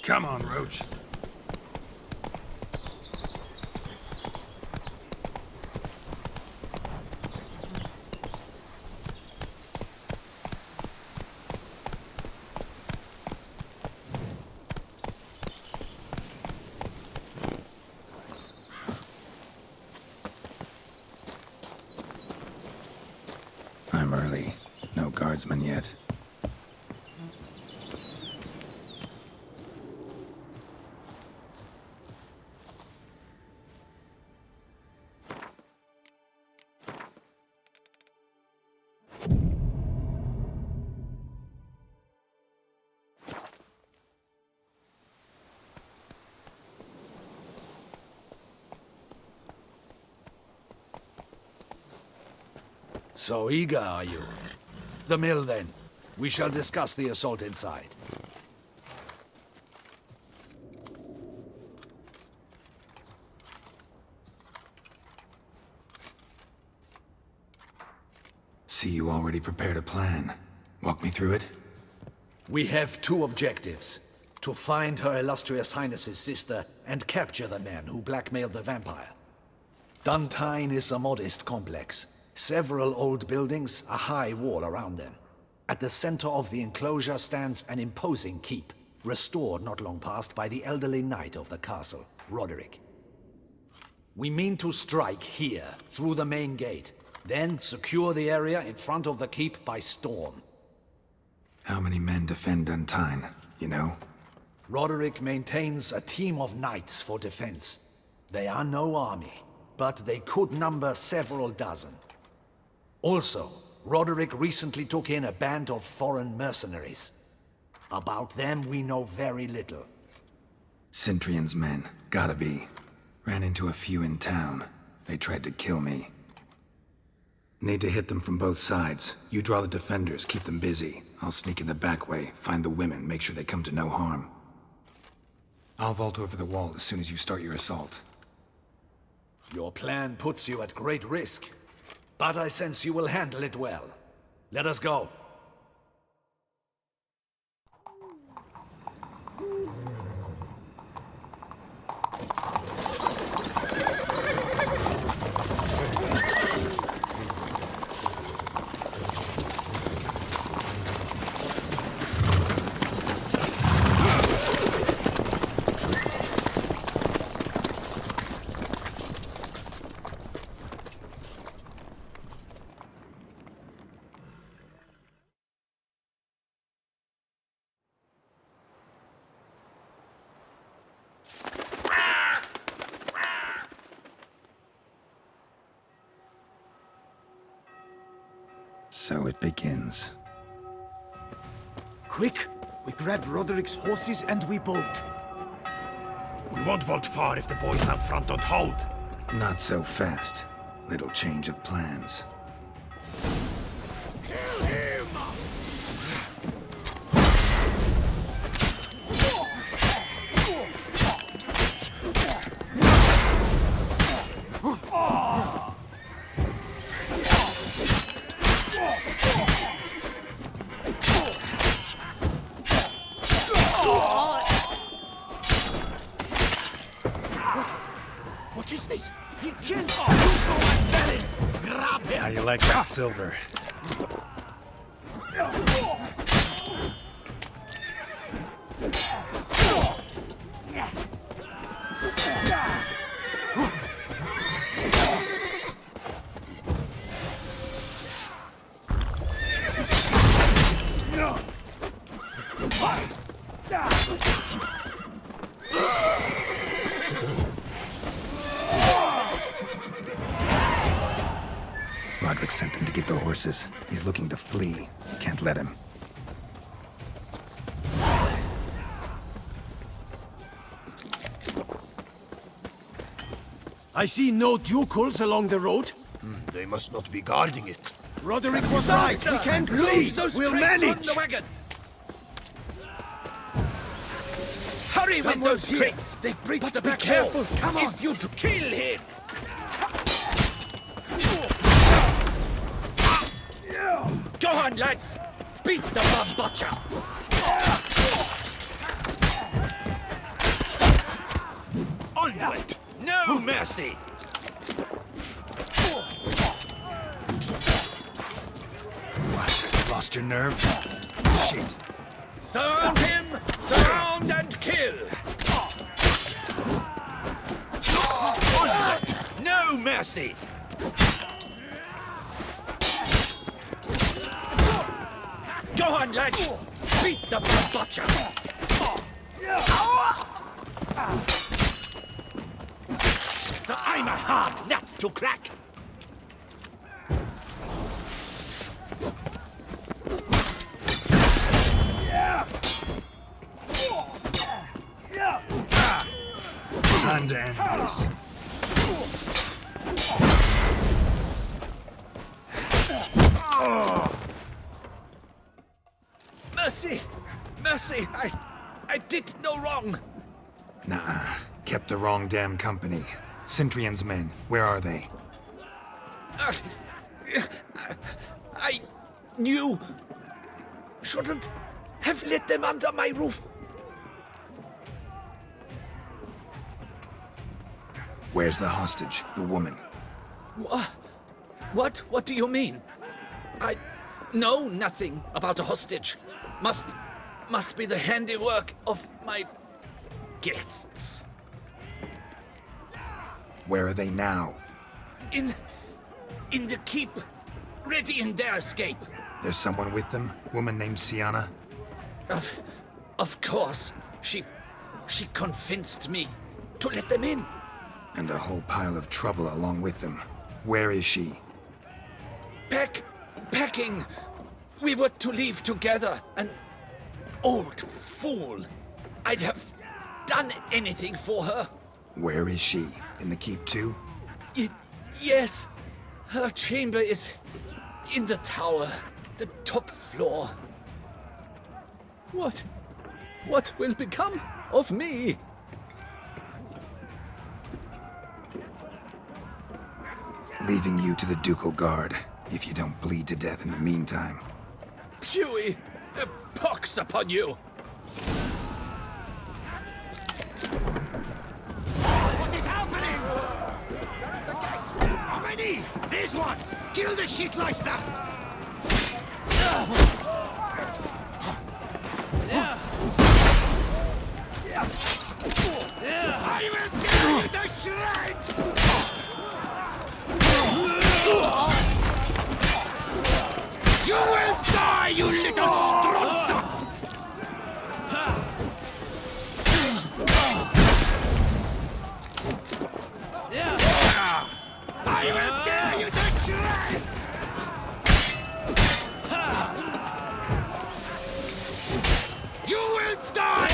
Come on, Roach. I'm early. No guardsmen yet. So eager, are you? The mill, then. We shall discuss the assault inside. See, you already prepared a plan. Walk me through it? We have two objectives. To find Her Illustrious Highness's sister and capture the man who blackmailed the vampire. Duntine is a modest complex. Several old buildings, a high wall around them. At the center of the enclosure stands an imposing keep, restored not long past by the elderly knight of the castle, Roderick. We mean to strike here, through the main gate, then secure the area in front of the keep by storm. How many men defend Duntine, you know? Roderick maintains a team of knights for defense. They are no army, but they could number several dozen. Also, Roderick recently took in a band of foreign mercenaries. About them we know very little. Cintrian's men, gotta be. Ran into a few in town. They tried to kill me. Need to hit them from both sides. You draw the defenders, keep them busy. I'll sneak in the back way, find the women, make sure they come to no harm. I'll vault over the wall as soon as you start your assault. Your plan puts you at great risk, but I sense you will handle it well. Let us go. So it begins. Quick! We grab Roderick's horses and we bolt. We won't vault far if the boys out front don't hold. Not so fast. Little change of plans. Kill him! What is this? He killed... Grab him! How you like that silver? Roderick sent them to get the horses. He's looking to flee. Can't let him. I see no ducals along the road. They must not be guarding it. Roderick was right. We can't flee. We'll manage. Hurry with those here. crates! They've breached But the be back careful. wall. Come on. If you kill him! Go on, lads! Beat the bomb butcher! Wait. No mercy! What? Lost your nerve? Shit. Surround him! Surround and kill! No mercy! Go on, lads! Beat the butcher! So I'm a hard nut to crack! Time to end this. Mercy! Mercy! I did no wrong! Nah, kept the wrong damn company. Centrion's men, where are they? I knew... shouldn't have let them under my roof. Where's the hostage, the woman? What? What do you mean? I know nothing about a hostage. Must be the handiwork of my guests. Where are they now? In the keep, ready in their escape. There's someone with them? Woman named Sienna? Of course. She convinced me to let them in. And a whole pile of trouble along with them. Where is she? Packing. We were to leave together. An old fool. I'd have done anything for her. Where is she? In the keep too? Yes. Her chamber is in the tower, the top floor. What will become of me? Leaving you to the ducal guard, if you don't bleed to death in the meantime. Huey, a pox upon you! What is happening? The gate! How many? This one! Kill the shitleister! I will tear you to shreds! You will die, you little strutzer! I will tear you to shreds! You will die!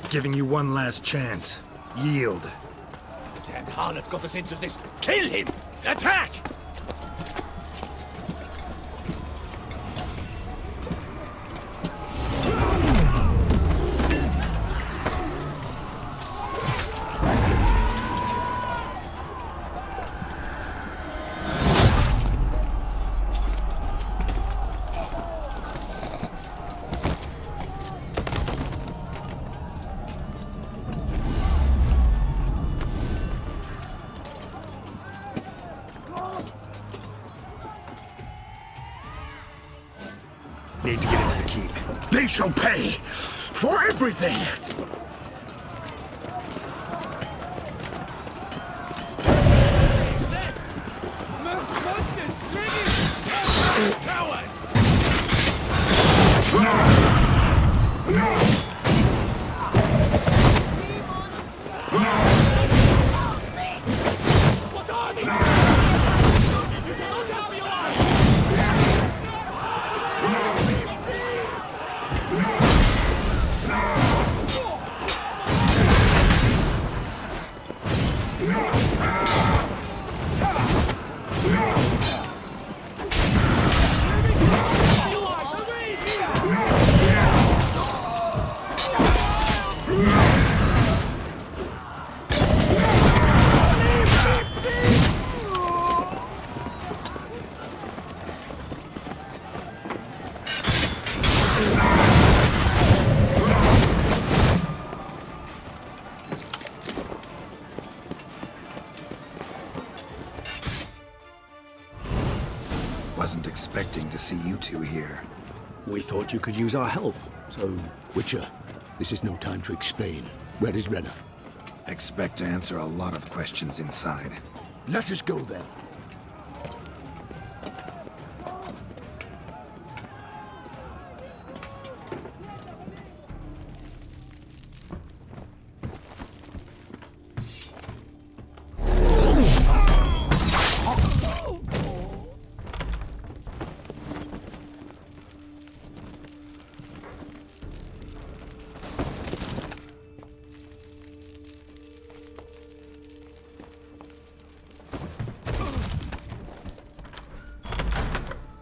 Giving you one last chance. Yield. Damn harlot got us into this. Kill him! Attack! Need to get into the keep. They shall pay for everything! What are these? Wasn't expecting to see you two here. We thought you could use our help, so... Witcher, this is no time to explain. Where is Renna? Expect to answer a lot of questions inside. Let us go then.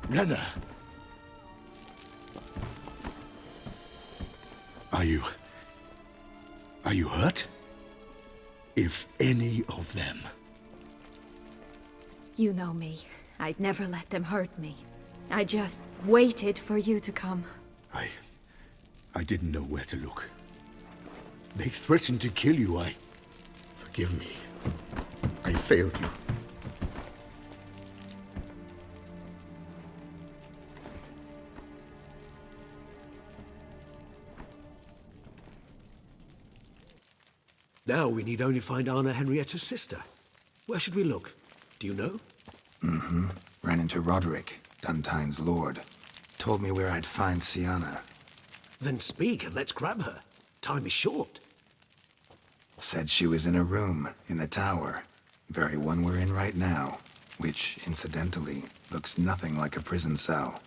Renna! Are you hurt? If any of them. You know me. I'd never let them hurt me. I just waited for you to come. I didn't know where to look. They threatened to kill you. Forgive me. I failed you. Now we need only find Anna Henrietta's sister. Where should we look? Do you know? Ran into Roderick, Duntine's lord. Told me where I'd find Sienna. Then speak and let's grab her. Time is short. Said she was in a room in the tower. Very one we're in right now. Which, incidentally, looks nothing like a prison cell.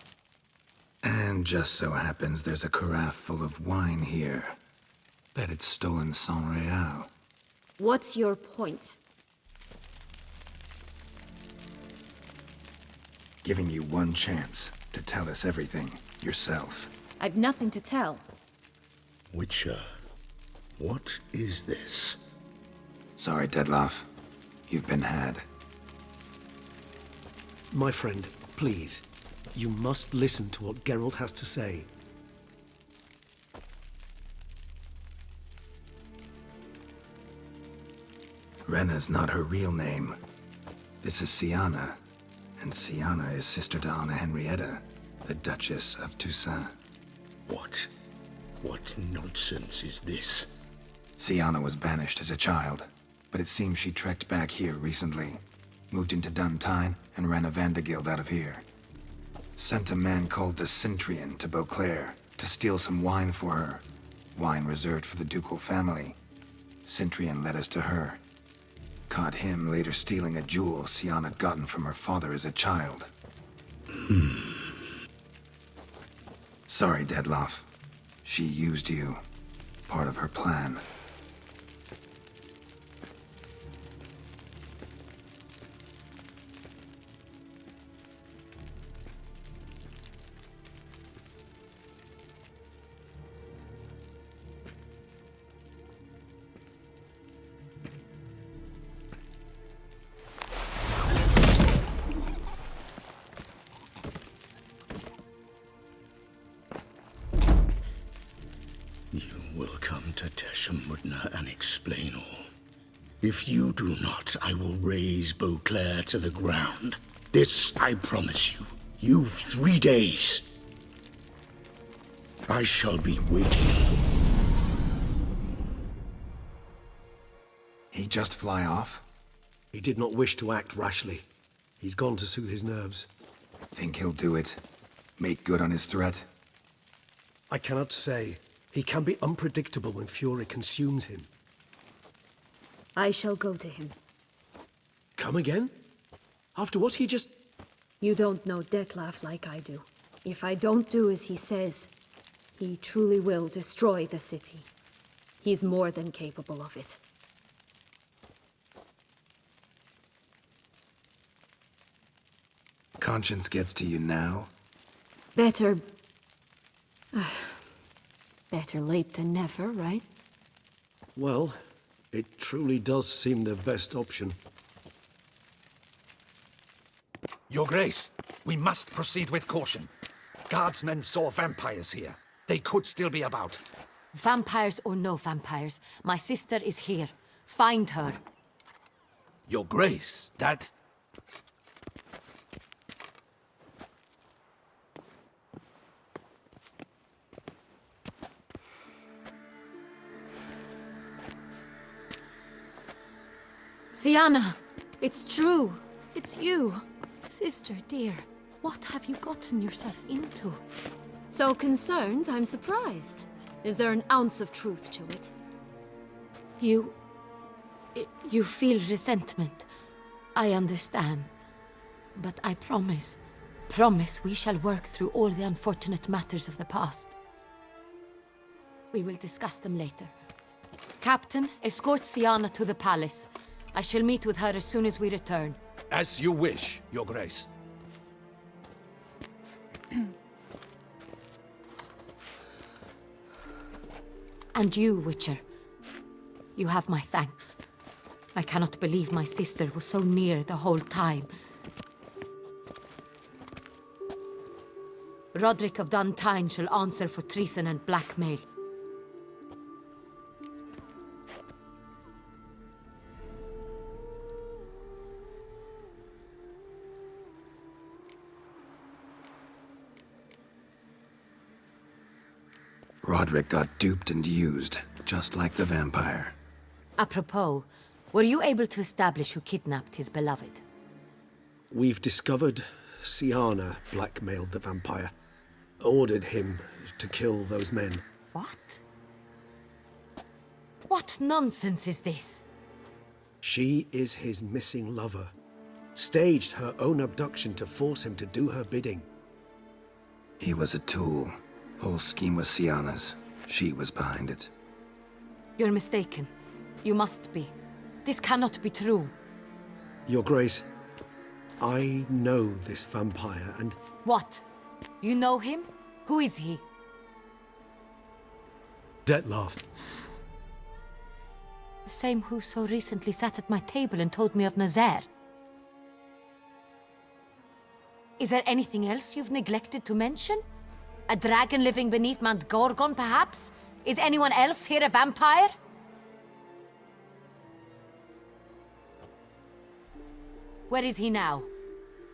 And just so happens there's a carafe full of wine here. Bet it's stolen sans real. What's your point? Giving you one chance to tell us everything yourself. I've nothing to tell. Witcher, what is this? Sorry, Dettlaff. You've been had. My friend, please. You must listen to what Geralt has to say. Renna's not her real name. This is Sienna. And Sienna is sister to Anna Henrietta, the Duchess of Toussaint. What nonsense is this? Sienna was banished as a child, but it seems she trekked back here recently. Moved into Duntine and ran a Vandergild out of here. Sent a man called the Centrian to Beauclair to steal some wine for her. Wine reserved for the ducal family. Centrian led us to her. Caught him later stealing a jewel Sienna had gotten from her father as a child. Sorry, Dettlaff. She used you. Part of her plan. And explain all. If you do not, I will raze Beauclair to the ground. This I promise you. You've 3 days. I shall be waiting. He just fly off? He did not wish to act rashly. He's gone to soothe his nerves. Think he'll do it? Make good on his threat? I cannot say. He can be unpredictable when fury consumes him. I shall go to him. Come again? After what he just... You don't know Dettlaff like I do. If I don't do as he says, he truly will destroy the city. He's more than capable of it. Conscience gets to you now? Better... better late than never, right? Well, it truly does seem the best option. Your Grace, we must proceed with caution. Guardsmen saw vampires here. They could still be about. Vampires or no vampires, my sister is here. Find her. Your Grace, that... Sienna, it's true. It's you. Sister, dear, what have you gotten yourself into? So concerned, I'm surprised. Is there an ounce of truth to it? You feel resentment. I understand. But I promise we shall work through all the unfortunate matters of the past. We will discuss them later. Captain, escort Sienna to the palace. I shall meet with her as soon as we return. As you wish, Your Grace. And you, Witcher. You have my thanks. I cannot believe my sister was so near the whole time. Roderick of Duntine shall answer for treason and blackmail. Roderick got duped and used, just like the vampire. Apropos, were you able to establish who kidnapped his beloved? We've discovered Sienna blackmailed the vampire. Ordered him to kill those men. What? What nonsense is this? She is his missing lover. Staged her own abduction to force him to do her bidding. He was a tool. Whole scheme was Sienna's. She was behind it. You're mistaken. You must be. This cannot be true. Your Grace, I know this vampire and... What? You know him? Who is he? Dettlaff. The same who so recently sat at my table and told me of Nazaire. Is there anything else you've neglected to mention? A dragon living beneath Mount Gorgon, perhaps? Is anyone else here a vampire? Where is he now?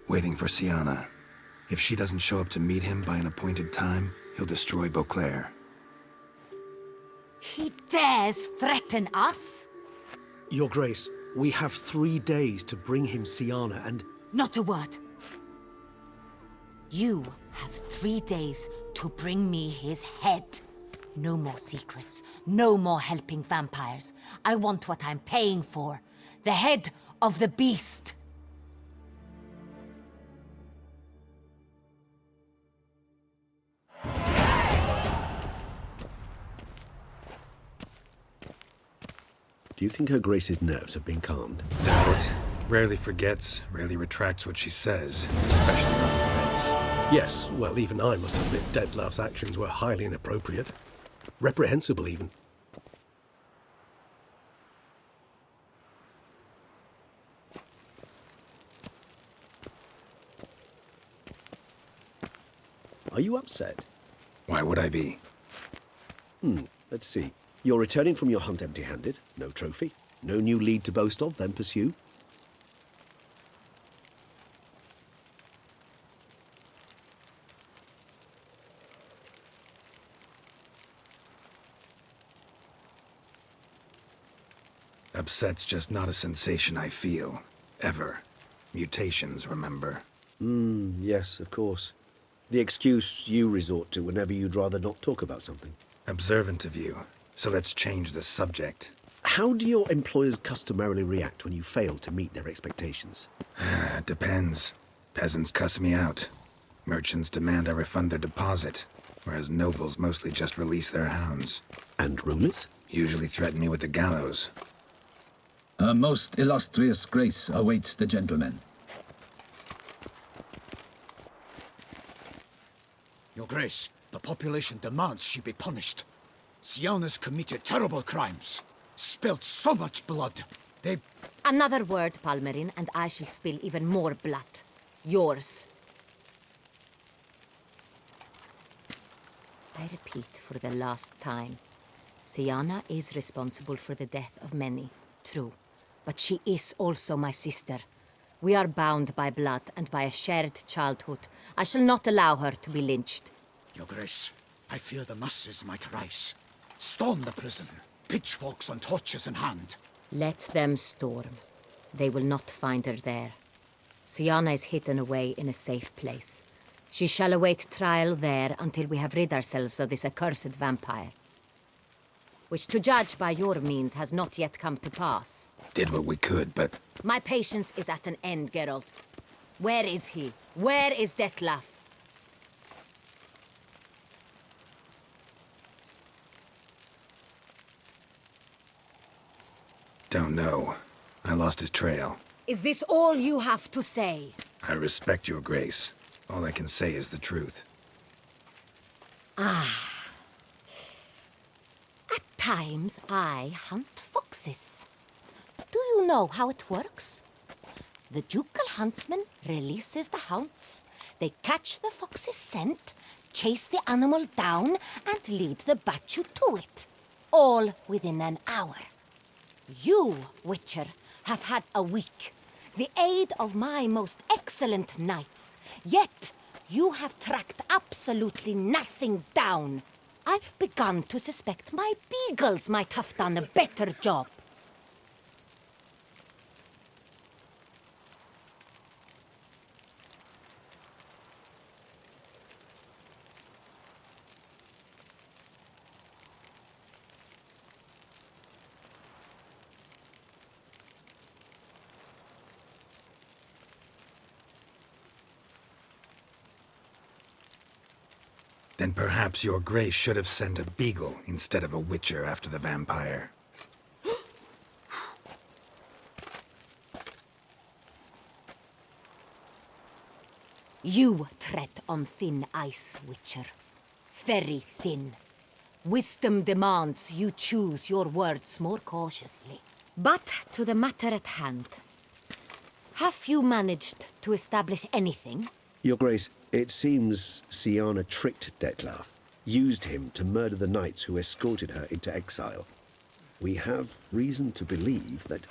Waiting for Sienna. If she doesn't show up to meet him by an appointed time, he'll destroy Beauclair. He dares threaten us? Your Grace, we have 3 days to bring him Sienna and... Not a word. You have 3 days to bring me his head. No more secrets. No more helping vampires. I want what I'm paying for. The head of the beast. Do you think Her Grace's nerves have been calmed? Doubt it. Rarely forgets, rarely retracts what she says, especially about threats. Yes, well, even I must admit Dettlaff's actions were highly inappropriate. Reprehensible, even. Are you upset? Why would I be? Let's see. You're returning from your hunt empty-handed. No trophy. No new lead to boast of, then pursue. Upset's just not a sensation I feel. Ever. Mutations, remember? Yes, of course. The excuse you resort to whenever you'd rather not talk about something. Observant of you. So let's change the subject. How do your employers customarily react when you fail to meet their expectations? Depends. Peasants cuss me out. Merchants demand I refund their deposit, whereas nobles mostly just release their hounds. And rulers? Usually threaten me with the gallows. Her most illustrious grace awaits the gentleman. Your Grace, the population demands she be punished. Sienna's committed terrible crimes. Spilt so much blood. They... Another word, Palmerin, and I shall spill even more blood. Yours. I repeat for the last time. Sienna is responsible for the death of many, true. But she is also my sister. We are bound by blood and by a shared childhood. I shall not allow her to be lynched. Your Grace, I fear the masses might rise. Storm the prison, pitchforks and torches in hand. Let them storm. They will not find her there. Siana is hidden away in a safe place. She shall await trial there until we have rid ourselves of this accursed vampire. Which, to judge by your means, has not yet come to pass. Did what we could, but... My patience is at an end, Geralt. Where is he? Where is Detlef? Don't know. I lost his trail. Is this all you have to say? I respect your grace. All I can say is the truth. At times, I hunt foxes. Do you know how it works? The ducal huntsman releases the hounds. They catch the fox's scent, chase the animal down, and lead the Bachu to it. All within an hour. You, Witcher, have had a week. The aid of my most excellent knights. Yet, you have tracked absolutely nothing down. I've begun to suspect my beagles might have done a better job. Then perhaps your grace should have sent a beagle instead of a witcher after the vampire. You tread on thin ice, Witcher. Very thin. Wisdom demands you choose your words more cautiously. But to the matter at hand. Have you managed to establish anything? Your Grace, it seems Siana tricked Detlef, used him to murder the knights who escorted her into exile. We have reason to believe that...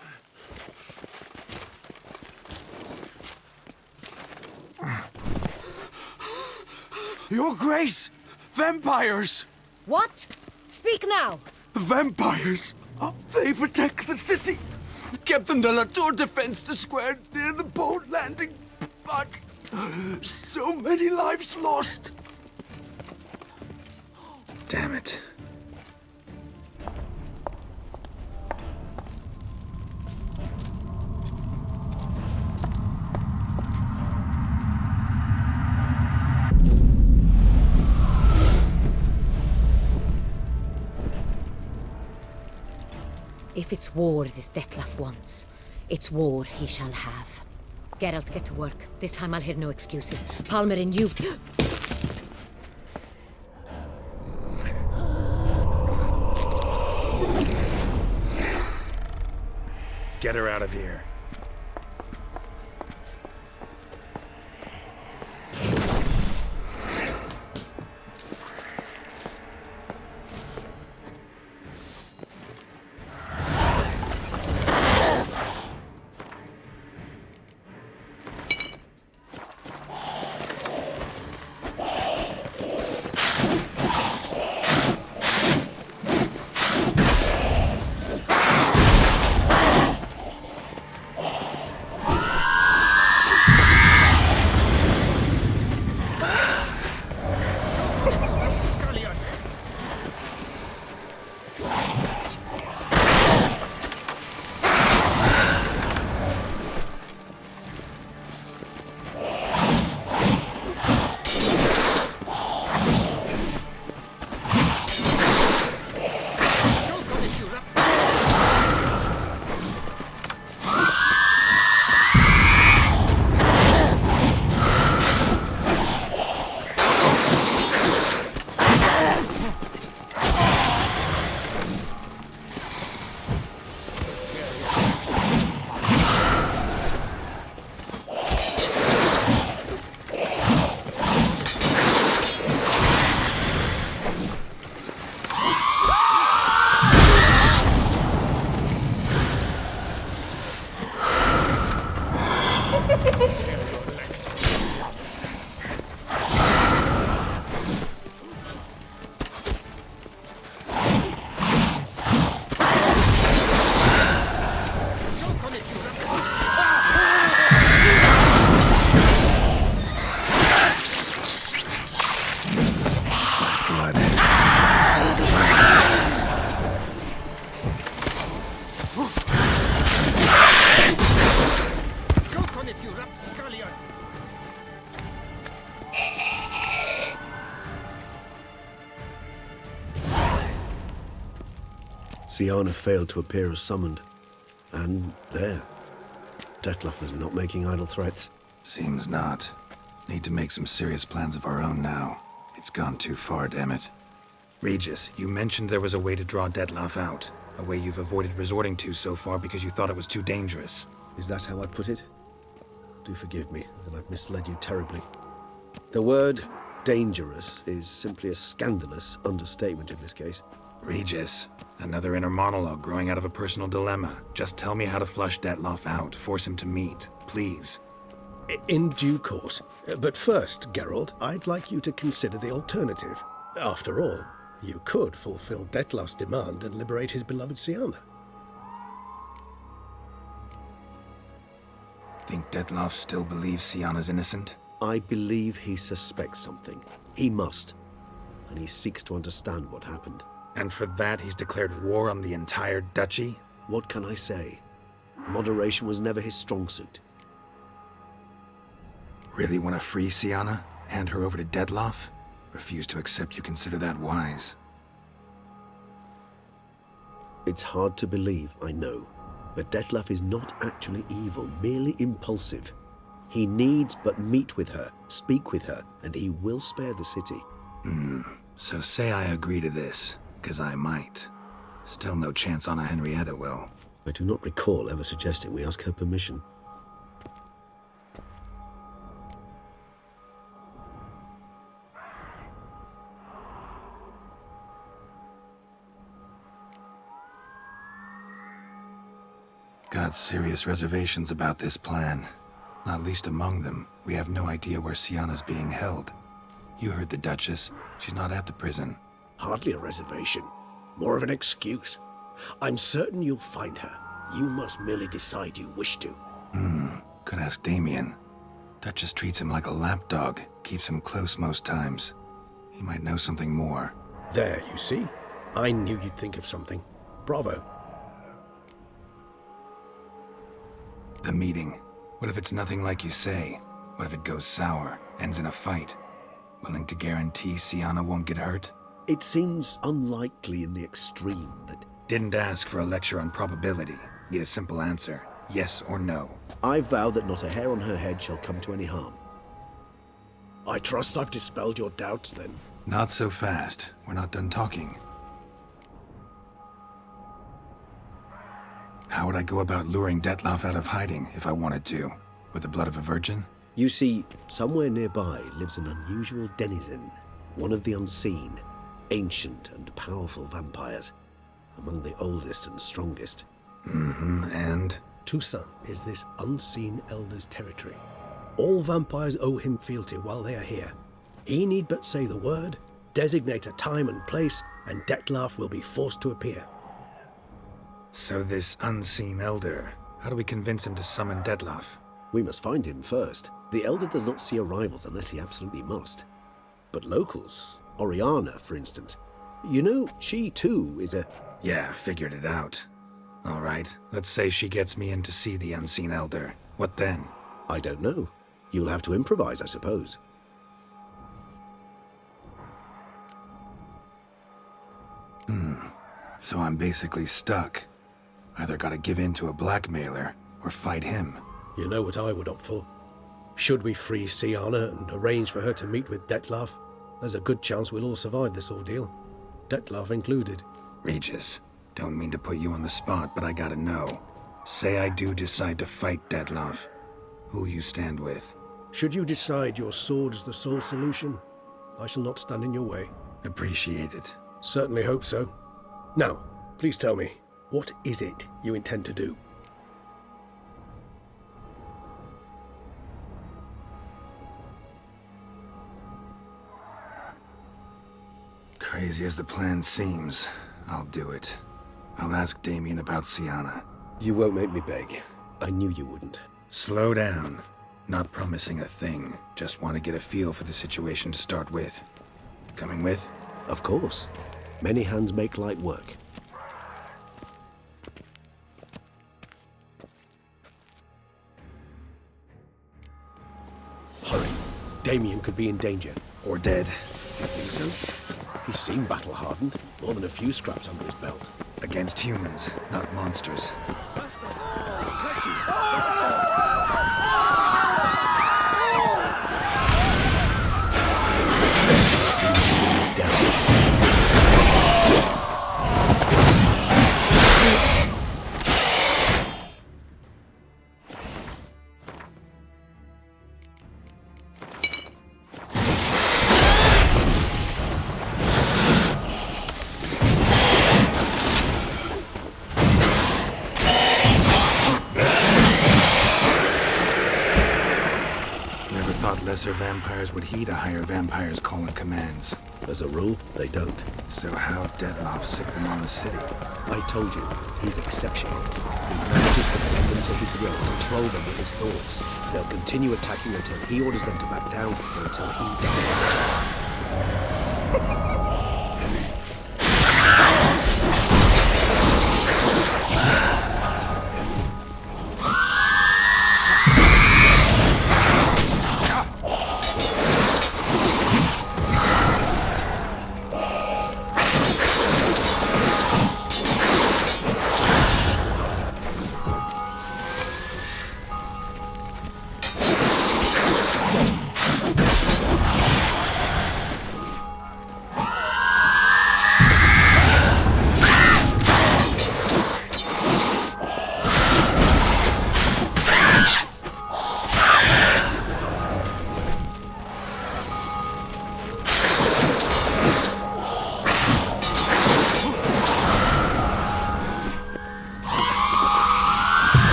Your Grace! Vampires! What? Speak now! Vampires! They protect the city! Captain de la Tour defends the square near the boat landing, but... so many lives lost! Damn it. If it's war this Detlef wants, it's war he shall have. Geralt, get to work. This time I'll hear no excuses. Palmer and you... Get her out of here. Siana failed to appear as summoned. And there. Dettlaff is not making idle threats. Seems not. Need to make some serious plans of our own now. It's gone too far, damn it. Regis, you mentioned there was a way to draw Dettlaff out. A way you've avoided resorting to so far because you thought it was too dangerous. Is that how I put it? Do forgive me that I've misled you terribly. The word dangerous is simply a scandalous understatement in this case. Regis, another inner monologue growing out of a personal dilemma. Just tell me how to flush Dettlaff out, force him to meet, please. In due course. But first, Geralt, I'd like you to consider the alternative. After all, you could fulfill Dettlaff's demand and liberate his beloved Siana. Think Dettlaff still believes Siana's innocent? I believe he suspects something. He must. And he seeks to understand what happened. And for that, he's declared war on the entire duchy? What can I say? Moderation was never his strong suit. Really want to free Siana? Hand her over to Dettlaff? Refuse to accept you consider that wise. It's hard to believe, I know. But Dettlaff is not actually evil, merely impulsive. He needs but meet with her, speak with her, and he will spare the city. So say I agree to this, 'cause I might. Still no chance Anna Henrietta will. I do not recall ever suggesting we ask her permission. Got serious reservations about this plan. Not least among them, we have no idea where Siana's being held. You heard the Duchess. She's not at the prison. Hardly a reservation. More of an excuse. I'm certain you'll find her. You must merely decide you wish to. Could ask Damien. Duchess treats him like a lapdog, keeps him close most times. He might know something more. There, you see? I knew you'd think of something. Bravo. The meeting. What if it's nothing like you say? What if it goes sour, ends in a fight? Willing to guarantee Siana won't get hurt? It seems unlikely in the extreme that... Didn't ask for a lecture on probability. Need a simple answer. Yes or no. I vow that not a hair on her head shall come to any harm. I trust I've dispelled your doubts, then. Not so fast. We're not done talking. How would I go about luring Dettlaff out of hiding if I wanted to? With the blood of a virgin? You see, somewhere nearby lives an unusual denizen, one of the unseen, ancient and powerful vampires, among the oldest and strongest. And? Toussaint is this unseen elder's territory. All vampires owe him fealty while they are here. He need but say the word, designate a time and place, and Dettlaff will be forced to appear. So this unseen elder, how do we convince him to summon Dettlaff? We must find him first. The elder does not see arrivals unless he absolutely must. But locals, Oriana, for instance, you know, she too is a... Yeah, figured it out. All right, let's say she gets me in to see the unseen elder. What then? I don't know. You'll have to improvise, I suppose. So I'm basically stuck. Either gotta give in to a blackmailer, or fight him. You know what I would opt for. Should we free Siana and arrange for her to meet with Dettlaff, there's a good chance we'll all survive this ordeal. Dettlaff included. Regis, don't mean to put you on the spot, but I gotta know. Say I do decide to fight Dettlaff. Who'll you stand with? Should you decide your sword is the sole solution, I shall not stand in your way. Appreciate it. Certainly hope so. Now, please tell me, what is it you intend to do? Crazy as the plan seems, I'll do it. I'll ask Damien about Siana. You won't make me beg. I knew you wouldn't. Slow down. Not promising a thing. Just want to get a feel for the situation to start with. Coming with? Of course. Many hands make light work. Hurry. Damien could be in danger. Or dead. You think so? He seemed battle-hardened. More than a few scraps under his belt. Against humans, not monsters. Lesser vampires would heed a higher vampire's calling commands. As a rule, they don't. So how Dettlaff sick them on the city? I told you, he's exceptional. He manages to bend them to his will, control them with his thoughts. They'll continue attacking until he orders them to back down, or until he dies.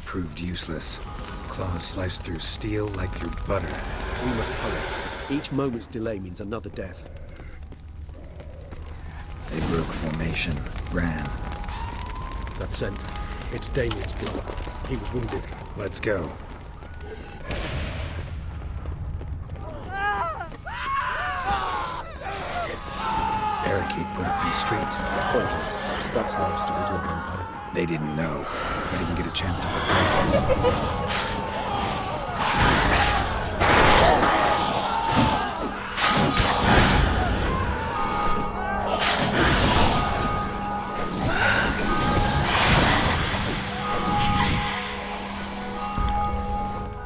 Proved useless. Claws sliced through steel like through butter. We must hurry. Each moment's delay means another death. They broke formation, ran. That scent. It's Damien's blood. He was wounded. Let's go. Barricade put up in the street. Pointless. That's no obstacle to a vampire. They didn't know. I didn't get a chance to prepare.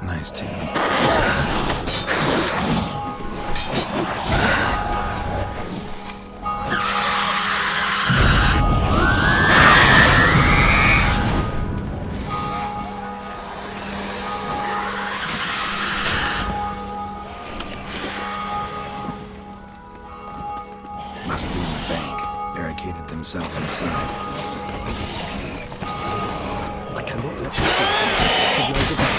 Nice team. Must be in the bank. Barricaded themselves inside. I cannot let you see recognize the bank.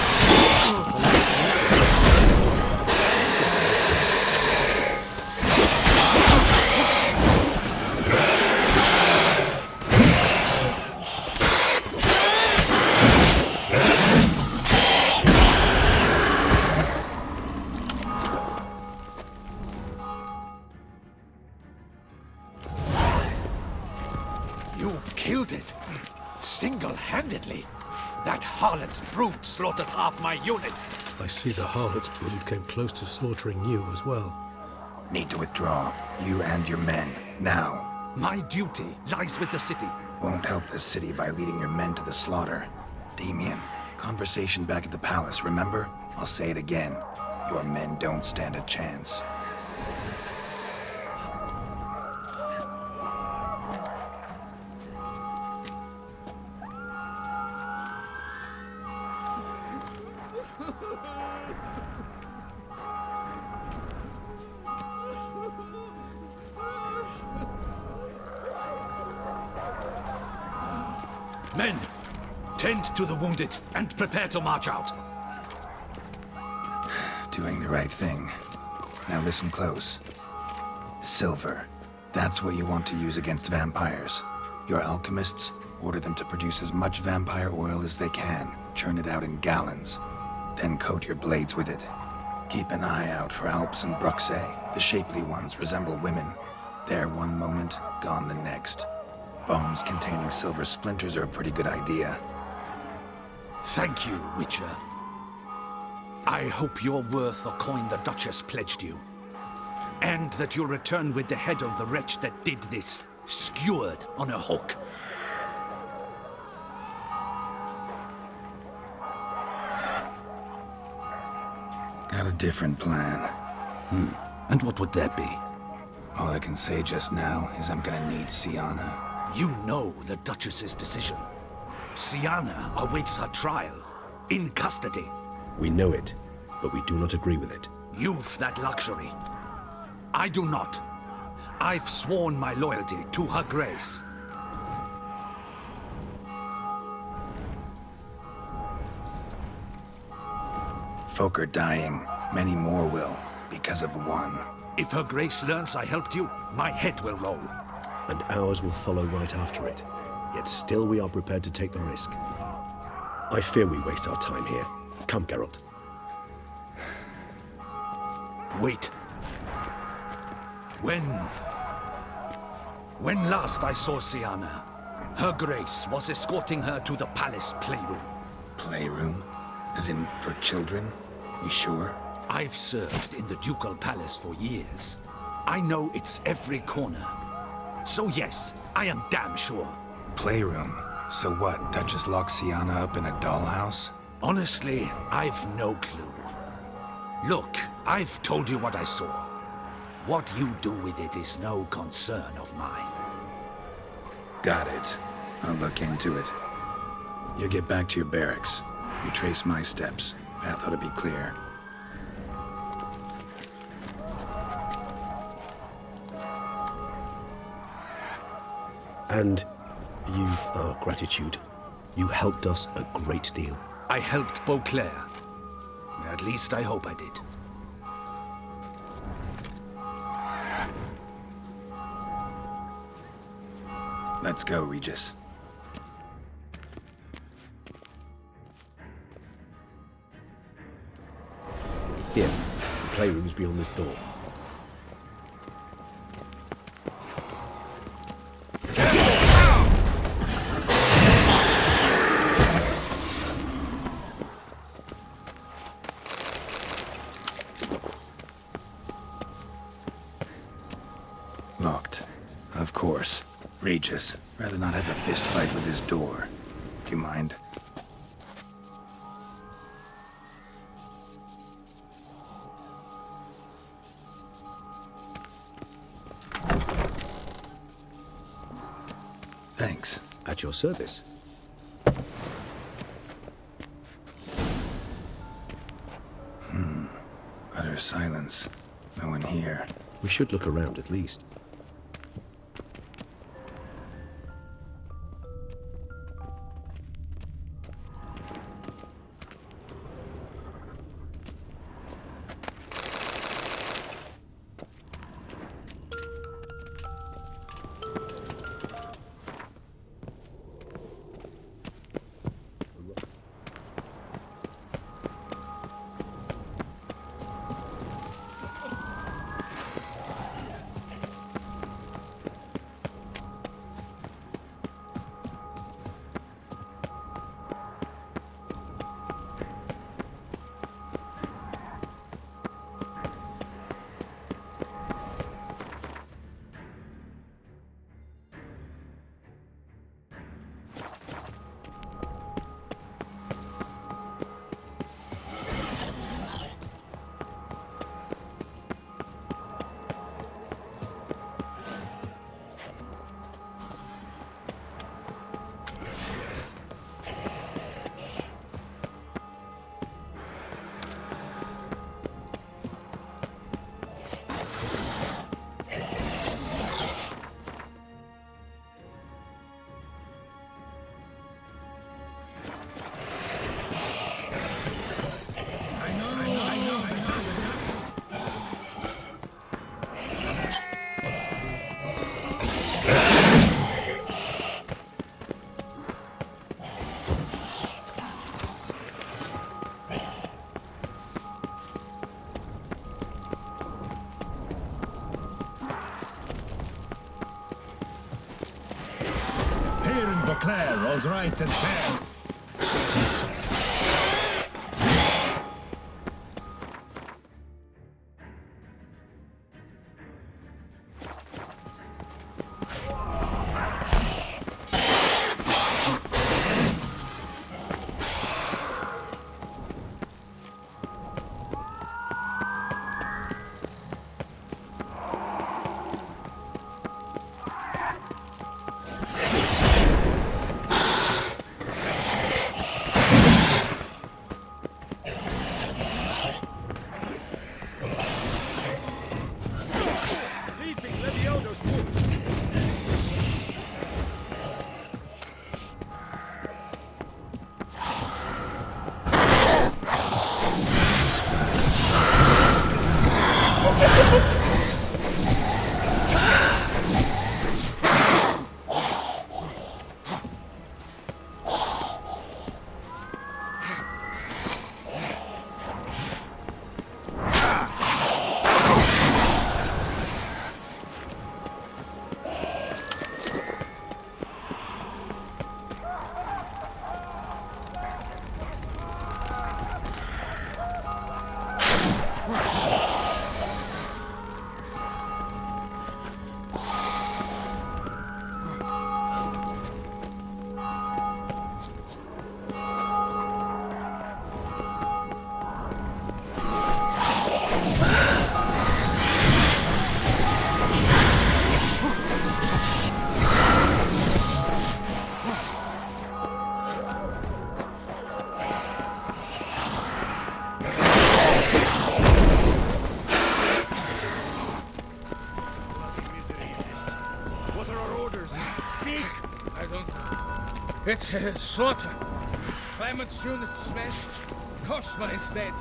You killed it! Single-handedly! That harlot's brood slaughtered half my unit! I see the harlot's brood came close to slaughtering you as well. Need to withdraw. You and your men. Now. My duty lies with the city. Won't help the city by leading your men to the slaughter. Damien, conversation back at the palace, remember? I'll say it again. Your men don't stand a chance. Men, tend to the wounded and prepare to march out. Doing the right thing. Now listen close. Silver. That's what you want to use against vampires. Your alchemists, order them to produce as much vampire oil as they can. Churn it out in gallons. Then coat your blades with it. Keep an eye out for Alps and Bruxae. The shapely ones resemble women. There one moment, gone the next. Bombs containing silver splinters are a pretty good idea. Thank you, Witcher. I hope you're worth the coin the Duchess pledged you. And that you'll return with the head of the wretch that did this, skewered on a hook. Got a different plan. And what would that be? All I can say just now is I'm gonna need Sienna. You know the Duchess's decision. Sienna awaits her trial, in custody. We know it, but we do not agree with it. You've that luxury. I do not. I've sworn my loyalty to her grace. Folk are dying. Many more will, because of one. If her grace learns I helped you, my head will roll. And ours will follow right after it. Yet still we are prepared to take the risk. I fear we waste our time here. Come, Geralt. Wait. When last I saw Sienna, her grace was escorting her to the palace playroom. Playroom? As in, for children? You sure? I've served in the ducal palace for years. I know it's every corner. So yes, I am damn sure. Playroom? So what, Duchess locked Sienna up in a dollhouse? Honestly, I've no clue. Look, I've told you what I saw. What you do with it is no concern of mine. Got it. I'll look into it. You get back to your barracks. You trace my steps. Path ought to be clear. And you've our gratitude. You helped us a great deal. I helped Beauclair. At least I hope I did. Let's go, Regis. Here, the playroom's beyond this door. Locked. Of course. Regis, rather not have a fist fight with his door. Do you mind? Thanks. At your service. Utter silence. No one here. We should look around at least. Beauclair, all's right and fair. It's a slaughter. Clement's unit smashed. Cosman instead.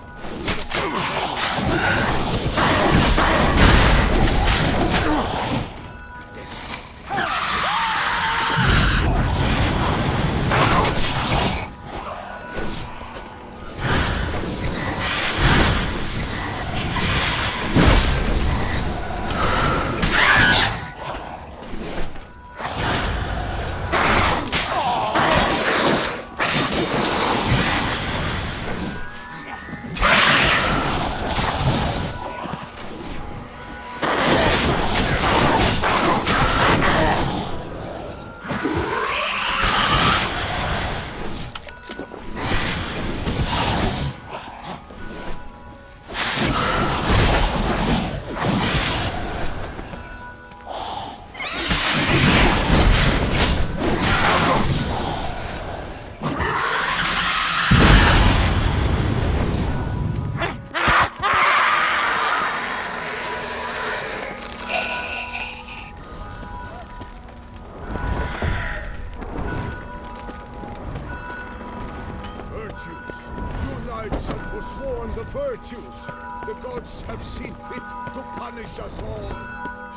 Virtues. The gods have seen fit to punish us all.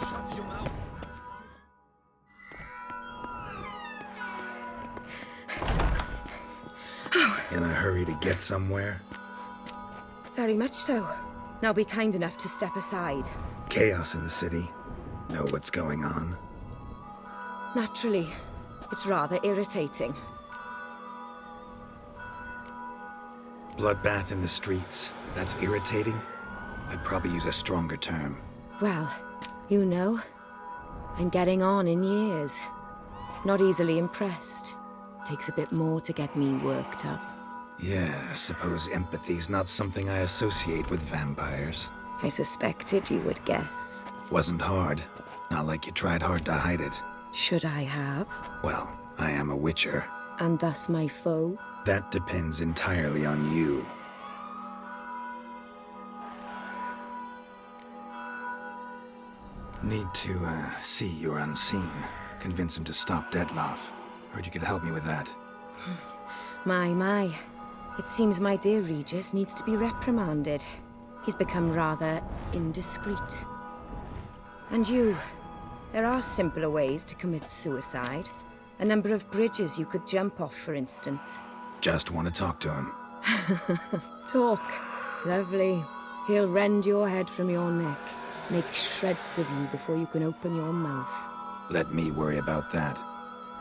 Shut your mouth. In a hurry to get somewhere? Very much so. Now be kind enough to step aside. Chaos in the city. Know what's going on? Naturally. It's rather irritating. Bloodbath in the streets. That's irritating? I'd probably use a stronger term. Well, you know, I'm getting on in years. Not easily impressed. Takes a bit more to get me worked up. Yeah, I suppose empathy's not something I associate with vampires. I suspected you would guess. Wasn't hard. Not like you tried hard to hide it. Should I have? Well, I am a witcher. And thus my foe? That depends entirely on you. Need to, see you're unseen. Convince him to stop Detloff. Heard you could help me with that. My. It seems my dear Regis needs to be reprimanded. He's become rather indiscreet. And you, there are simpler ways to commit suicide. A number of bridges you could jump off, for instance. Just want to talk to him. Talk. Lovely. He'll rend your head from your neck. Make shreds of you before you can open your mouth. Let me worry about that.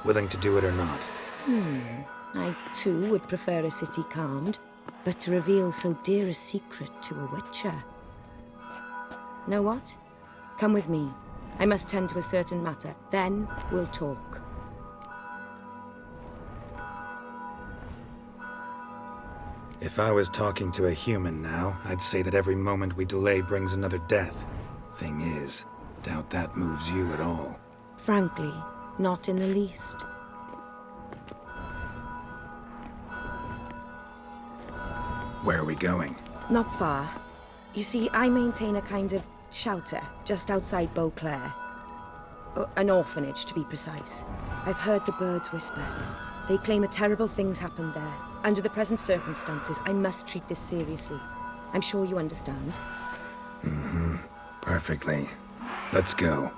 Willing to do it or not? I too would prefer a city calmed, but to reveal so dear a secret to a witcher. Know what? Come with me. I must tend to a certain matter. Then we'll talk. If I was talking to a human now, I'd say that every moment we delay brings another death. Thing is, doubt that moves you at all. Frankly, not in the least. Where are we going? Not far. You see, I maintain a kind of shelter just outside Beauclair. An orphanage, to be precise. I've heard the birds whisper. They claim a terrible thing's happened there. Under the present circumstances, I must treat this seriously. I'm sure you understand. Mm-hmm. Perfectly. Let's go.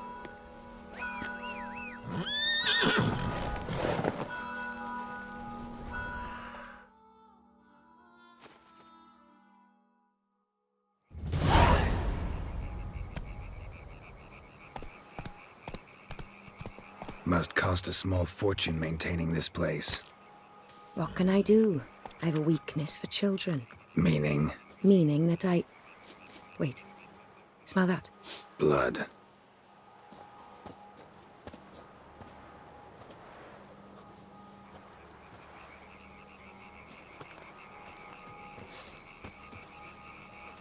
Must cost a small fortune maintaining this place. What can I do? I have a weakness for children. Meaning? Meaning that I... Wait. Smell that? Blood.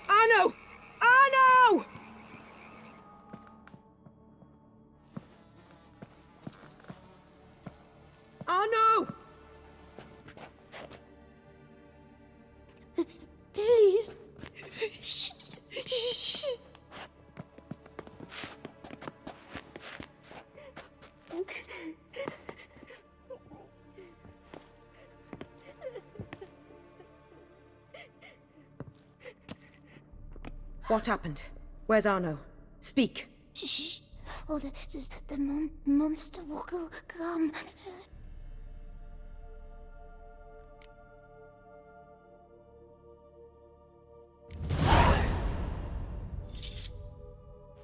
Arno! Arno! Arno! Please. Shh. Shh. What happened? Where's Arno? Speak. Shh. Oh, the monster will come.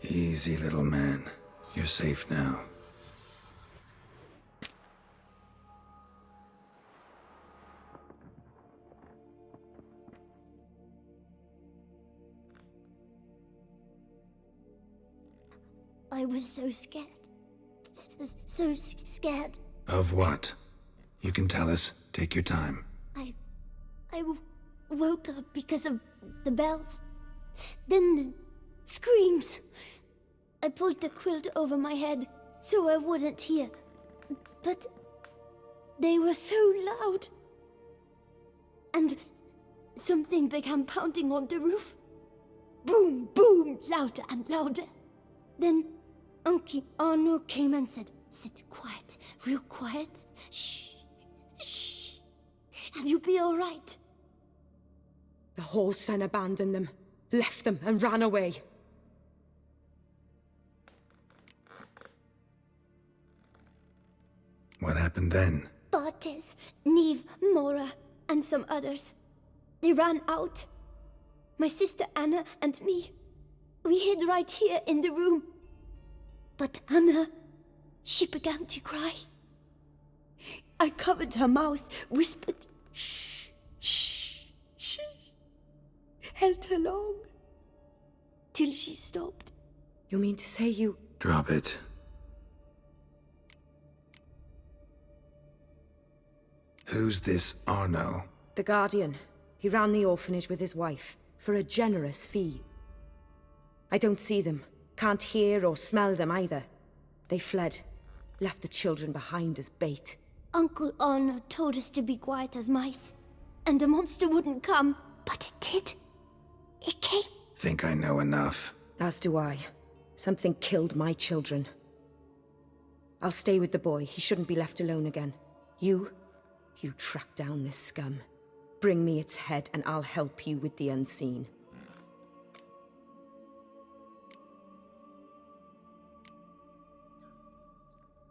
Easy, little man. You're safe now. I was so scared. So scared. Of what? You can tell us. Take your time. I woke up because of the bells. Then the screams. I pulled the quilt over my head so I wouldn't hear. But they were so loud. And something began pounding on the roof. Boom, boom, louder and louder. Then Uncle Arno came and said, "Sit quiet, real quiet. Shh, shh, and you'll be all right." The whole son abandoned them, left them and ran away. What happened then? Bartes, Neve, Mora, and some others. They ran out. My sister Anna and me. We hid right here in the room. But Anna, she began to cry. I covered her mouth, whispered, "Shh, shh, shh." Held her long. Till she stopped. You mean to say you... Drop it. Who's this Arno? The Guardian. He ran the orphanage with his wife, for a generous fee. I don't see them. Can't hear or smell them either. They fled. Left the children behind as bait. Uncle Arno told us to be quiet as mice. And the monster wouldn't come. But it did. It came. Think I know enough. As do I. Something killed my children. I'll stay with the boy. He shouldn't be left alone again. You track down this scum. Bring me its head and I'll help you with the unseen.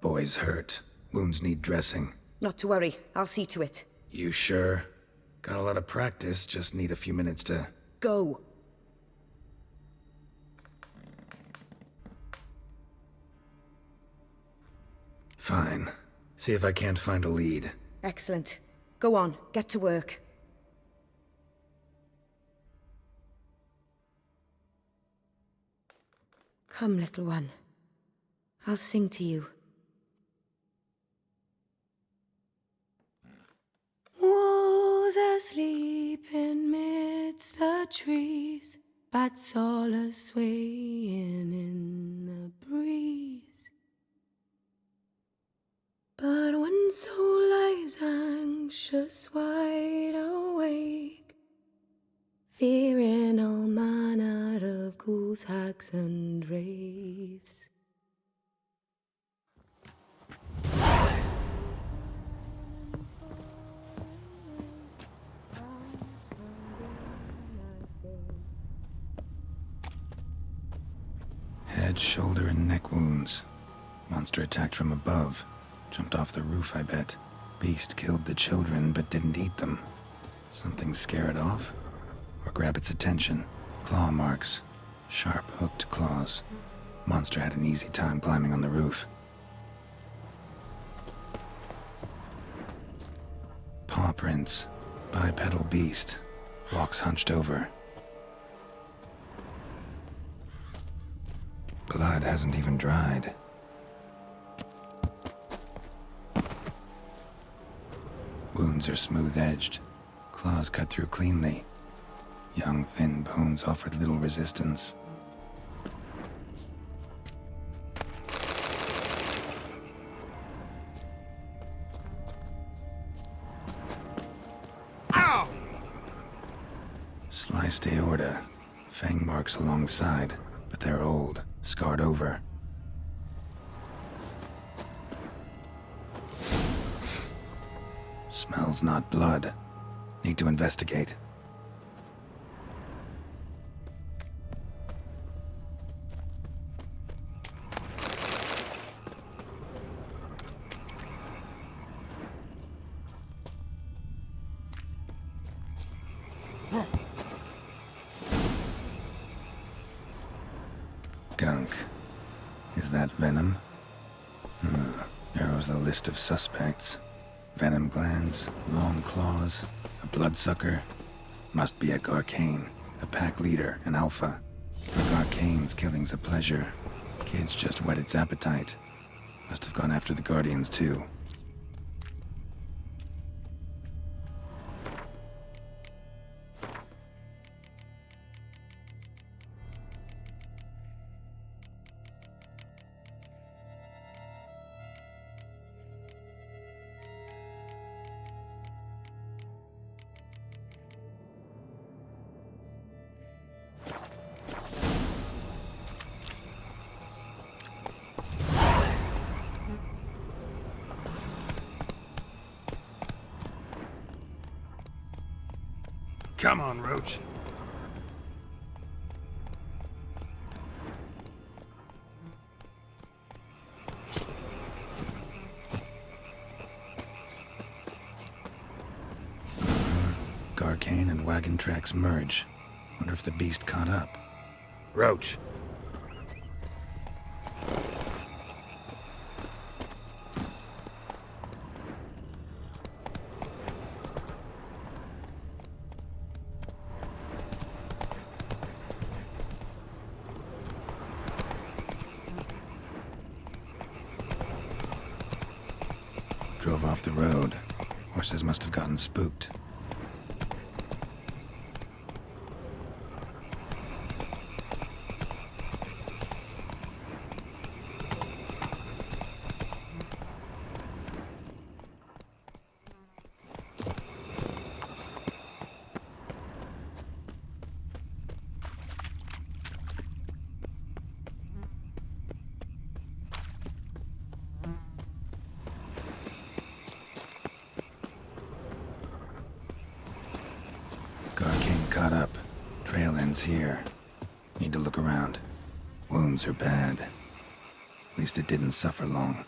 Boy's hurt. Wounds need dressing. Not to worry. I'll see to it. You sure? Got a lot of practice, just need a few minutes to... Go. Fine. See if I can't find a lead. Excellent. Go on, get to work. Come, little one. I'll sing to you. Wolves asleep in midst the trees, bats all a-swaying in the breeze. But one soul lies anxious, wide awake, fearing all manner of ghouls, hags, and wraiths. Head, shoulder, and neck wounds. Monster attacked from above. Jumped off the roof, I bet. Beast killed the children, but didn't eat them. Something scare it off? Or grab its attention? Claw marks. Sharp, hooked claws. Monster had an easy time climbing on the roof. Paw prints. Bipedal beast. Walks hunched over. Blood hasn't even dried. Wounds are smooth-edged. Claws cut through cleanly. Young, thin bones offered little resistance. Ow! Sliced aorta. Fang marks alongside, but they're old, scarred over. Smells not blood. Need to investigate. Gunk. Is that venom? Narrows the list of suspects. Venom glands, long claws, a bloodsucker. Must be a Garcane, a pack leader, an alpha. For Garcane's killing's a pleasure. Kids just whet its appetite. Must have gone after the Guardians too. Come on, Roach. Garcane and wagon tracks merge. Wonder if the beast caught up. Roach. Drove off the road. Horses must have gotten spooked. Garcane caught up. Trail ends here. Need to look around. Wounds are bad. At least it didn't suffer long.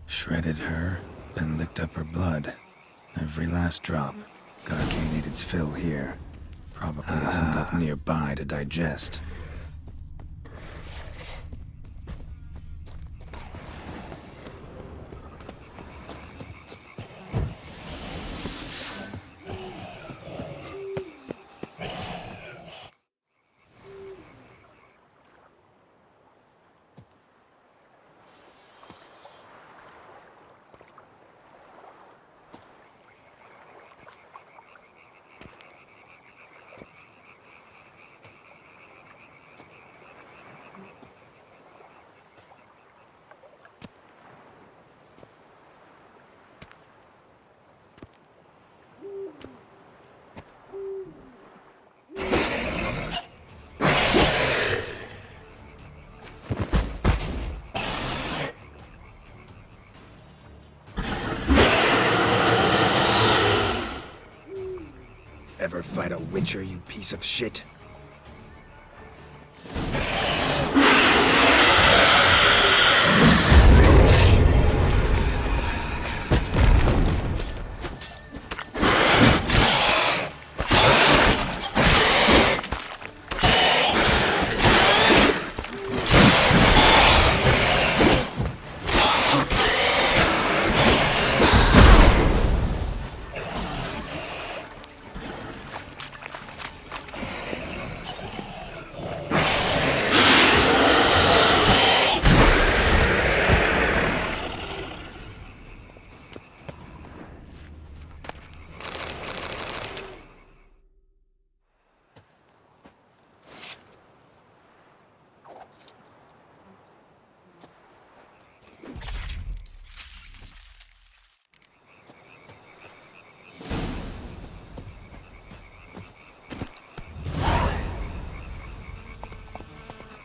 Shredded her, then licked up her blood. Every last drop. Garcane ate its fill here. Probably held up nearby to digest. ever fight a Witcher, you piece of shit?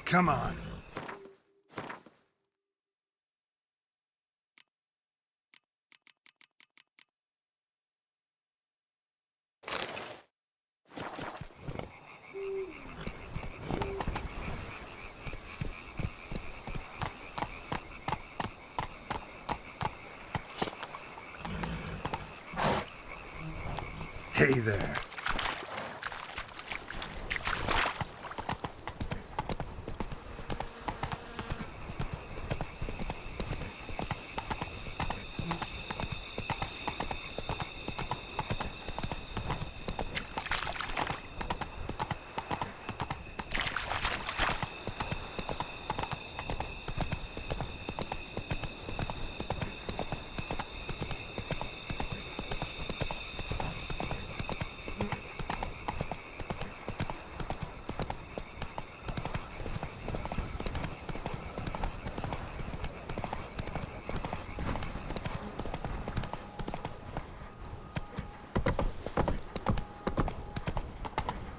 Come on. Hey there.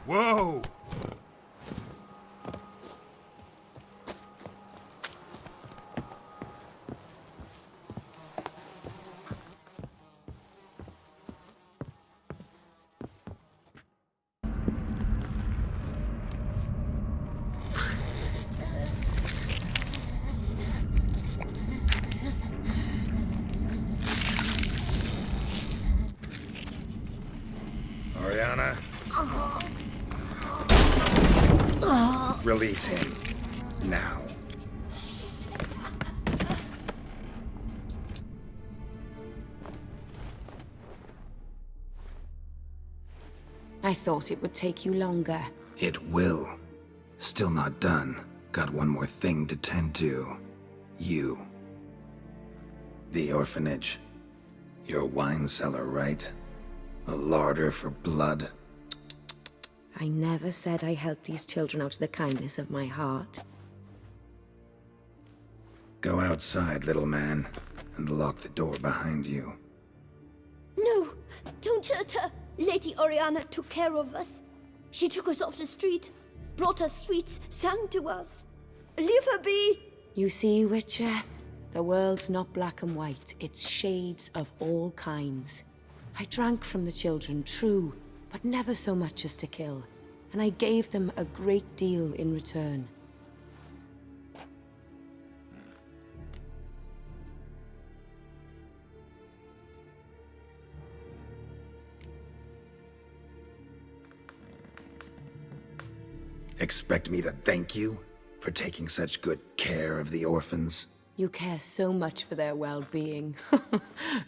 Whoa! Oriana? Release him. Now. I thought it would take you longer. It will. Still not done. Got one more thing to tend to. You. The orphanage. Your wine cellar, right? A larder for blood. I never said I helped these children out of the kindness of my heart. Go outside, little man, and lock the door behind you. No, don't hurt her. Lady Oriana took care of us. She took us off the street, brought us sweets, sang to us. Leave her be. You see, Witcher, the world's not black and white. It's shades of all kinds. I drank from the children, true, but never so much as to kill. And I gave them a great deal in return. Expect me to thank you for taking such good care of the orphans? You care so much for their well-being.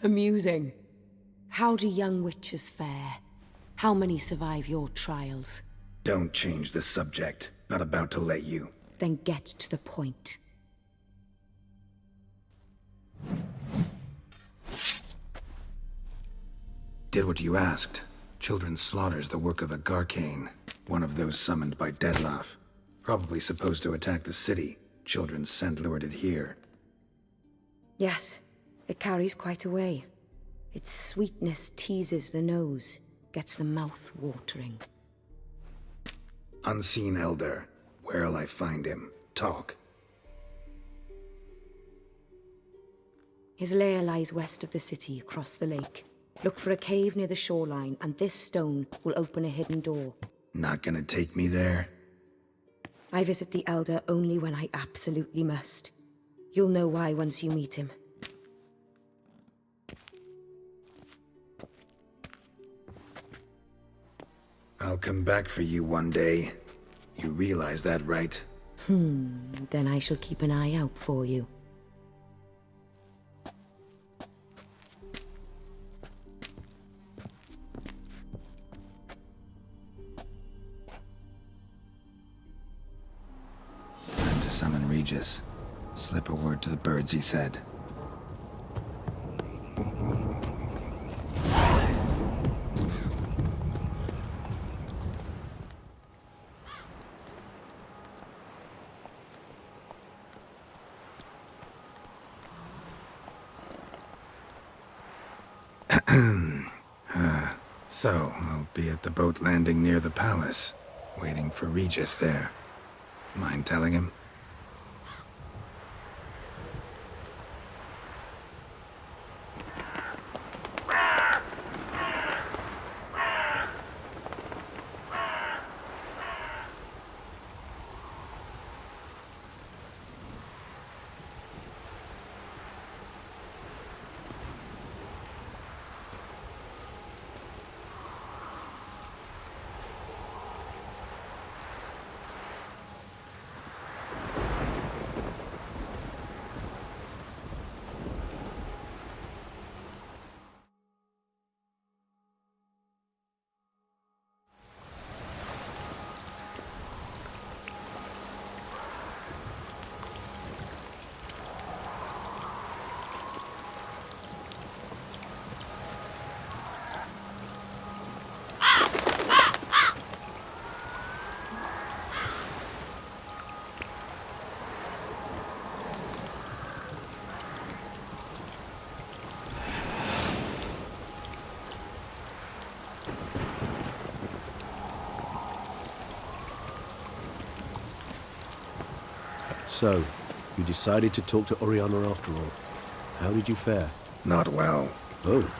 Amusing. How do young witches fare? How many survive your trials? Don't change the subject. Not about to let you. Then get to the point. Did what you asked. Children's slaughter's the work of a Garcane, one of those summoned by Detlef. Probably supposed to attack the city. Children's scent lured it here. Yes, it carries quite a way. Its sweetness teases the nose, gets the mouth watering. Unseen Elder. Where'll I find him? Talk. His lair lies west of the city, across the lake. Look for a cave near the shoreline, and this stone will open a hidden door. Not gonna take me there? I visit the Elder only when I absolutely must. You'll know why once you meet him. I'll come back for you one day. You realize that, right? Then I shall keep an eye out for you. Time to summon Regis. Slip a word to the birds, he said. So, I'll be at the boat landing near the palace, waiting for Regis there. Mind telling him? So, you decided to talk to Oriana after all. How did you fare? Not well. Oh.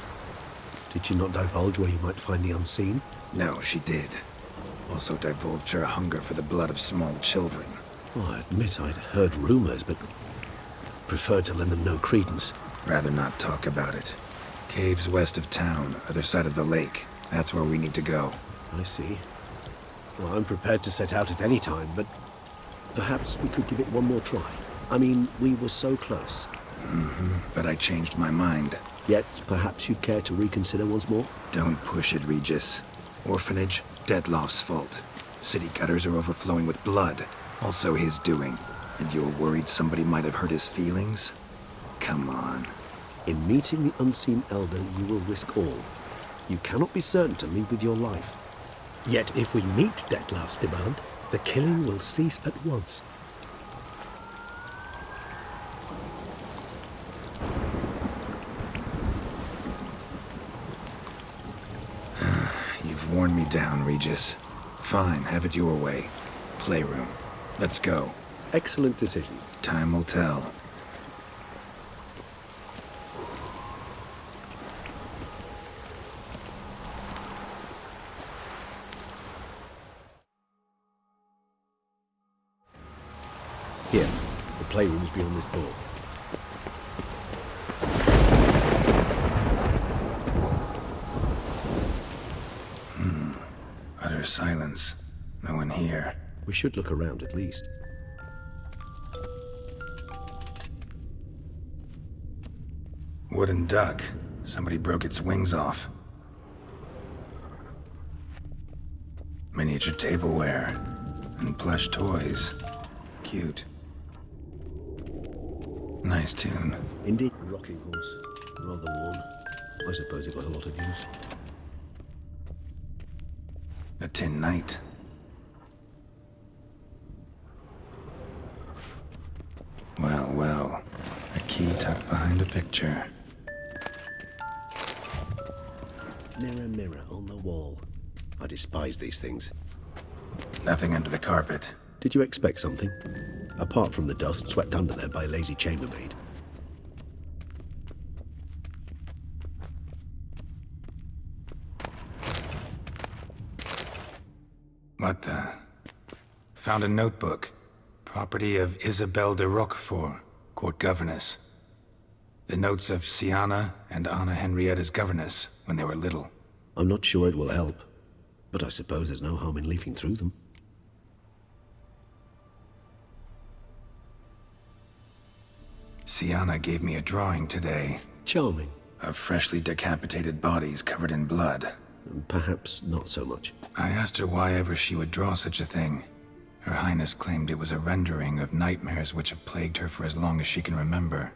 Did she not divulge where you might find the unseen? No, she did. Also divulged her hunger for the blood of small children. Well, I admit I'd heard rumors, but preferred to lend them no credence. Rather not talk about it. Caves west of town, other side of the lake. That's where we need to go. I see. Well, I'm prepared to set out at any time, but perhaps we could give it one more try. I mean, we were so close. But I changed my mind. Yet, perhaps you'd care to reconsider once more? Don't push it, Regis. Orphanage, Dettloff's fault. City gutters are overflowing with blood. Also his doing. And you're worried somebody might have hurt his feelings? Come on. In meeting the unseen elder, you will risk all. You cannot be certain to leave with your life. Yet if we meet Dettloff's demand, the killing will cease at once. You've worn me down, Regis. Fine, have it your way. Playroom. Let's go. Excellent decision. Time will tell. Here, the playroom's beyond this door. Utter silence. No one here. We should look around at least. Wooden duck. Somebody broke its wings off. Miniature tableware. And plush toys. Cute. Nice tune. Indeed. Rocking horse. Rather worn. I suppose it got a lot of use. A tin knight. Well, well. A key tucked behind a picture. Mirror, mirror on the wall. I despise these things. Nothing under the carpet. Did you expect something? Apart from the dust swept under there by a lazy chambermaid. What the? Found a notebook. Property of Isabel de Roquefort, court governess. The notes of Siana and Anna Henrietta's governess when they were little. I'm not sure it will help, but I suppose there's no harm in leafing through them. Siana gave me a drawing today. Charming. Of freshly decapitated bodies covered in blood. Perhaps not so much. I asked her why ever she would draw such a thing. Her Highness claimed it was a rendering of nightmares which have plagued her for as long as she can remember.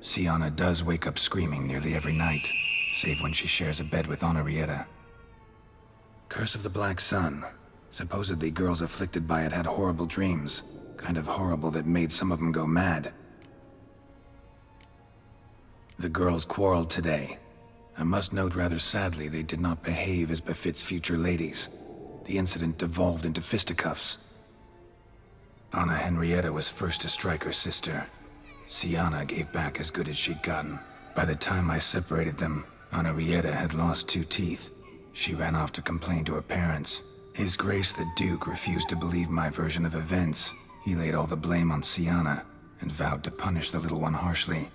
Siana does wake up screaming nearly every night, save when she shares a bed with Henrietta. Curse of the Black Sun. Supposedly girls afflicted by it had horrible dreams. Kind of horrible that made some of them go mad. The girls quarreled today. I must note rather sadly they did not behave as befits future ladies. The incident devolved into fisticuffs. Anna Henrietta was first to strike her sister. Siana gave back as good as she'd gotten. By the time I separated them, Henrietta had lost 2 teeth. She ran off to complain to her parents. His Grace the Duke refused to believe my version of events. He laid all the blame on Siana and vowed to punish the little one harshly.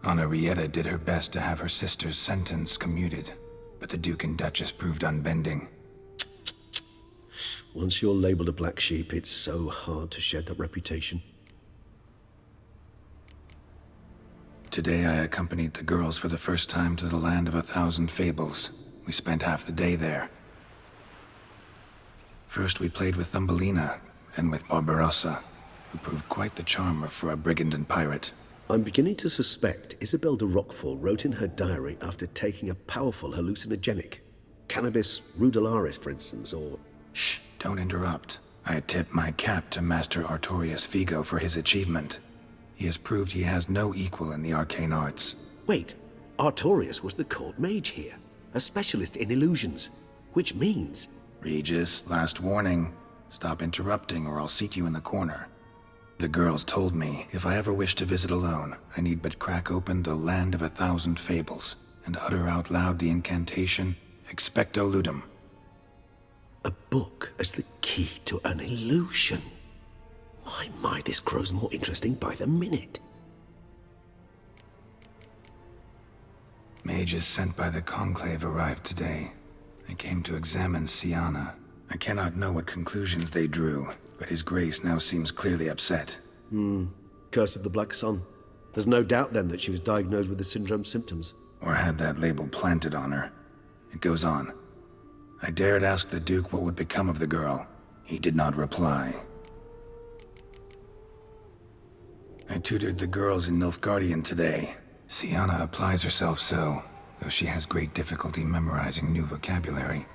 Henrietta did her best to have her sister's sentence commuted, but the Duke and Duchess proved unbending. Once you're labeled a black sheep, it's so hard to shed that reputation. Today I accompanied the girls for the first time to the land of 1,000 fables. We spent half the day there. First we played with Thumbelina, then with Barbarossa, who proved quite the charmer for a brigand and pirate. I'm beginning to suspect Isabel de Roquefort wrote in her diary after taking a powerful hallucinogenic. Cannabis rudularis, for instance, or... Shh, don't interrupt. I tip my cap to Master Artorius Vigo for his achievement. He has proved he has no equal in the arcane arts. Wait, Artorius was the court mage here, a specialist in illusions, which means... Regis, last warning. Stop interrupting or I'll seat you in the corner. The girls told me if I ever wish to visit alone, I need but crack open the Land of 1,000 Fables and utter out loud the incantation, Expecto Ludum. A book as the key to an illusion. My, this grows more interesting by the minute. Mages sent by the Conclave arrived today. They came to examine Siana. I cannot know what conclusions they drew, but His Grace now seems clearly upset. Curse of the Black Sun. There's no doubt then that she was diagnosed with the syndrome symptoms. Or had that label planted on her. It goes on. I dared ask the Duke what would become of the girl. He did not reply. I tutored the girls in Nilfgaardian today. Siana applies herself so, though she has great difficulty memorizing new vocabulary.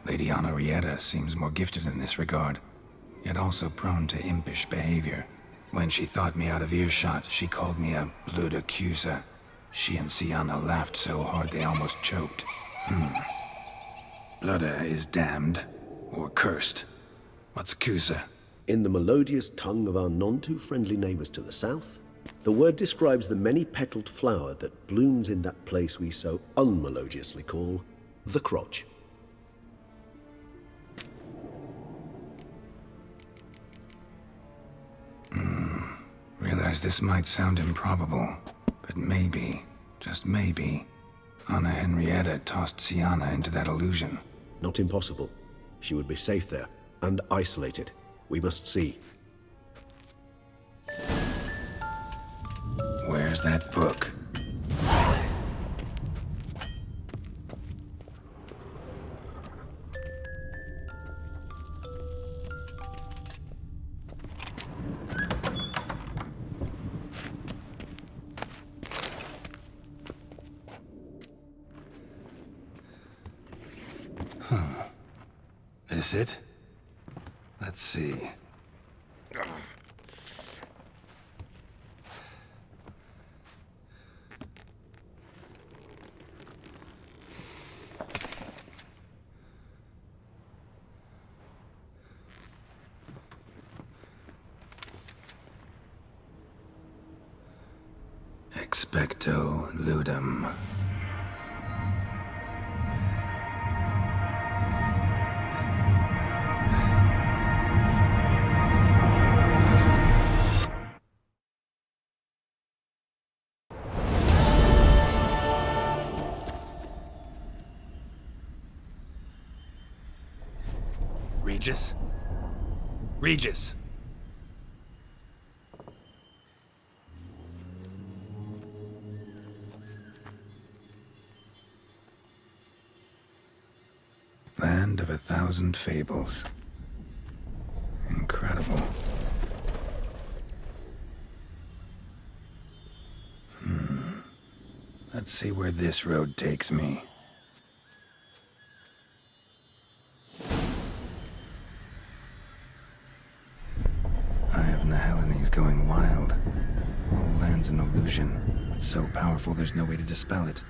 Lady Henrietta seems more gifted in this regard, yet also prone to impish behavior. When she thought me out of earshot, she called me a blood accuser. She and Siana laughed so hard they almost choked. Blooda is damned, or cursed. What's accuser? In the melodious tongue of our none-too-friendly neighbors to the south, the word describes the many-petaled flower that blooms in that place we so unmelodiously call the crotch. Realize this might sound improbable, but maybe, just maybe, Anna Henrietta tossed Siana into that illusion. Not impossible. She would be safe there, and isolated. We must see. Where's that book? This it? Let's see. Expecto Ludum. Regis? Regis! Land of 1,000 fables. Incredible. Let's see where this road takes me. Eye of Nehelenese going wild. Whole land's an illusion. It's so powerful there's no way to dispel it.